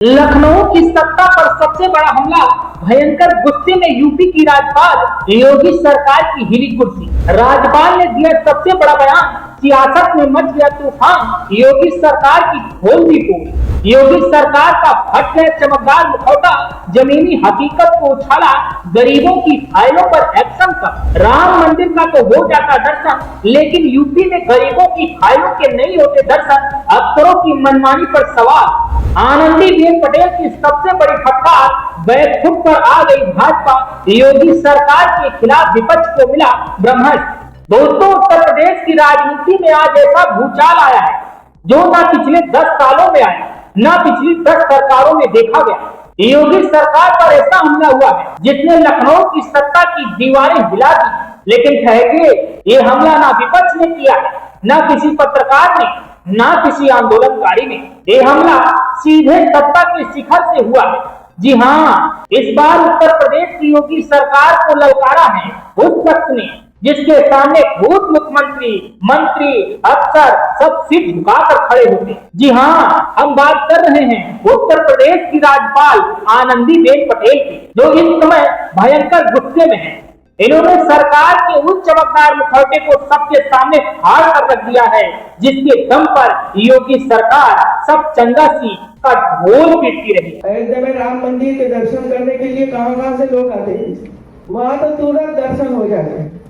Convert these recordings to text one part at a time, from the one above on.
लखनऊ की सत्ता पर सबसे बड़ा हमला, भयंकर गुस्से में यूपी की राज्यपाल योगी सरकार की हिली कुर्सी। राज्यपाल ने दिया सबसे बड़ा बयान, सियासत में मच गया तूफान, योगी सरकार की खोल दी पोल। योगी सरकार का फट गया चमकदार मुखौटा, जमीनी हकीकत को उछाला, गरीबों की फाइलों पर एक्शन का। राम मंदिर का तो हो जाता दर्शन, लेकिन यूपी में गरीबों की फाइलों के नहीं होते दर्शन। अफसरों की मनमानी पर सवाल, आनंदीबेन पटेल की सबसे बड़ी फटकार, बैकफुट पर आ गई भाजपा, योगी सरकार के खिलाफ विपक्ष को मिला ब्रह्मास्त्र। दोस्तों, उत्तर प्रदेश की राजनीति में आज ऐसा भूचाल आया है जो ना पिछले 10 सालों में आया, ना पिछली 10 सरकारों में देखा गया। योगी सरकार पर ऐसा हमला हुआ है जिसने लखनऊ की सत्ता की दीवारें हिला दी। लेकिन ठहरिए, ये हमला ना विपक्ष ने किया है, ना किसी पत्रकार ने, ना किसी आंदोलनकारी ने। ये हमला सीधे सत्ता के शिखर से हुआ है। जी हाँ, इस बार उत्तर प्रदेश की योगी सरकार को ललकारा है उस शख्स ने जिसके सामने खुद मुख्यमंत्री, मंत्री, अफसर सब सिर झुकाकर खड़े होते। जी हाँ, हम बात कर रहे हैं उत्तर प्रदेश की राज्यपाल आनंदीबेन पटेल की, जो इस समय भयंकर गुस्से में है। इन्होंने सरकार के उस चमकदार मुखौटे को सबके सामने फाड़ कर रख दिया है जिसके दम पर योगी सरकार सब चंदा सी का ढोल पीटती रही। अयोध्या में राम मंदिर के दर्शन करने के लिए कहां से लोग आते हैं, वहां तो तुरंत दर्शन हो जाते हैं,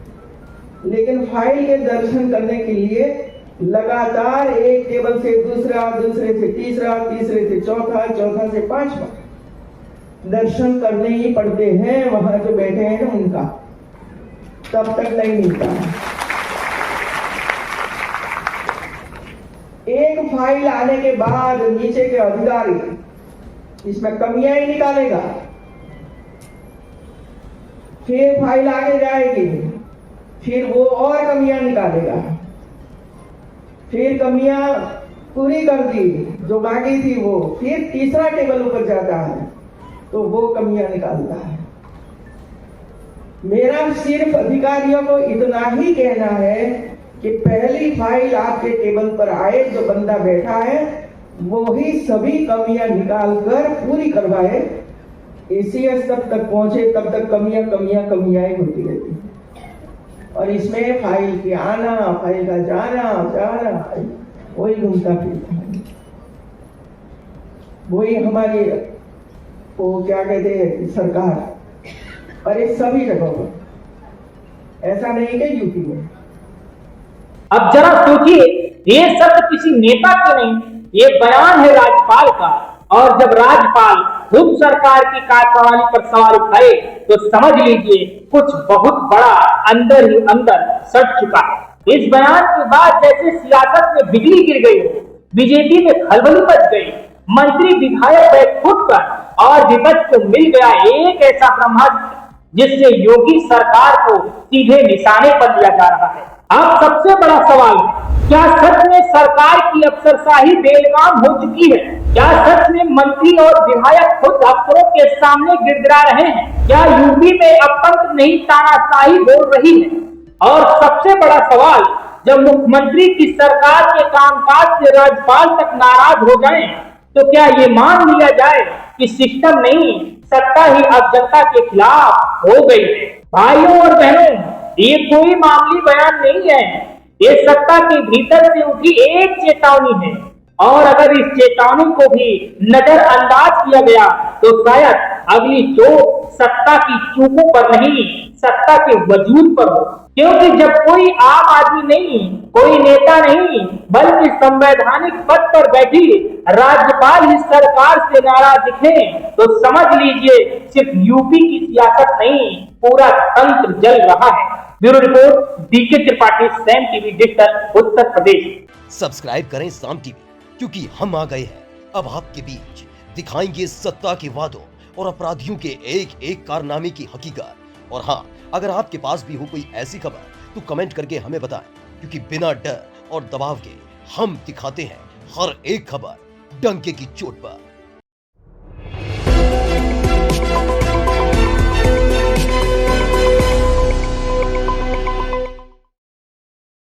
लेकिन फाइल के दर्शन करने के लिए लगातार एक टेबल से दूसरा, दूसरे से तीसरा, तीसरे से चौथा, चौथा से पांचवा दर्शन करने ही पड़ते हैं। वहां जो बैठे हैं ना उनका तब तक नहीं मिलता। एक फाइल आने के बाद नीचे के अधिकारी इसमें कमियां ही निकालेगा, फिर फाइल आगे जाएगी, फिर वो और कमियां निकालेगा, फिर कमियां पूरी कर दी जो बाकी थी वो फिर तीसरा टेबल ऊपर जाता है तो वो कमियां निकालता है। मेरा सिर्फ अधिकारियों को इतना ही कहना है कि पहली फाइल आपके टेबल पर आए, जो बंदा बैठा है वो ही सभी कमियां निकाल कर पूरी करवाए। एसीएस तक पहुंचे तब तक कमियां ही होती रहती है और इसमें फाइल के आना, फाइल का जाना वही घूमता फिरता है। वही हमारी वो क्या कहते हैं सरकार, और ये सभी जगहों पर, ऐसा नहीं कि यूपी में। अब जरा सोचिए, ये शब्द किसी नेता के नहीं, ये बयान है राज्यपाल का। और जब राज्यपाल खुद सरकार की कार्यप्रणाली पर सवाल उठाए तो समझ लीजिए कुछ बहुत बड़ा अंदर ही अंदर सट चुका है। इस बयान के बाद जैसे सियासत में बिजली गिर गई हो, बीजेपी में खलबली मच गई, मंत्री विधायक बैकफुट पर और विपक्ष को मिल गया एक ऐसा ब्रह्मास्त्र जिससे योगी सरकार को सीधे निशाने पर लिया जा रहा है। अब सबसे बड़ा सवाल है, क्या सच में सरकार की अफसरशाही बेलगाम हो चुकी है? क्या सच में मंत्री और विधायक खुद अफसरों के सामने गिड़गिड़ा रहे हैं? क्या यूपी में अब तंत्र नहीं तानाशाही बोल रही है? और सबसे बड़ा सवाल, जब मुख्यमंत्री की सरकार के कामकाज से राज्यपाल तक नाराज हो जाएं, तो क्या ये मान लिया जाए कि सिस्टम नहीं, सत्ता ही अब जनता के खिलाफ हो गई है? भाइयों और बहनों, ये कोई मामूली बयान नहीं है, ये सत्ता के भीतर से उठी एक चेतावनी है। और अगर इस चेतावनी को भी नजरअंदाज किया गया तो शायद अगली चोट सत्ता की चूकों पर नहीं, सत्ता के वजूद पर हो। क्योंकि जब कोई आम आदमी नहीं, कोई नेता नहीं, बल्कि संवैधानिक पद पर बैठी राज्यपाल इस सरकार से नाराज दिखे तो समझ लीजिए सिर्फ यूपी की सियासत नहीं, पूरा तंत्र जल रहा है। Bureau report, DK Tripathi, Saam TV digital, Uttar Pradesh. Subscribe करें साम टीवी, क्योंकि हम आ गए हैं अब आपके बीच, दिखाएंगे सत्ता के वादों और अपराधियों के एक एक कारनामे की हकीकत। और हाँ, अगर आपके पास भी हो कोई ऐसी खबर तो कमेंट करके हमें बताएं, क्योंकि बिना डर और दबाव के हम दिखाते हैं हर एक खबर डंके की चोट पर।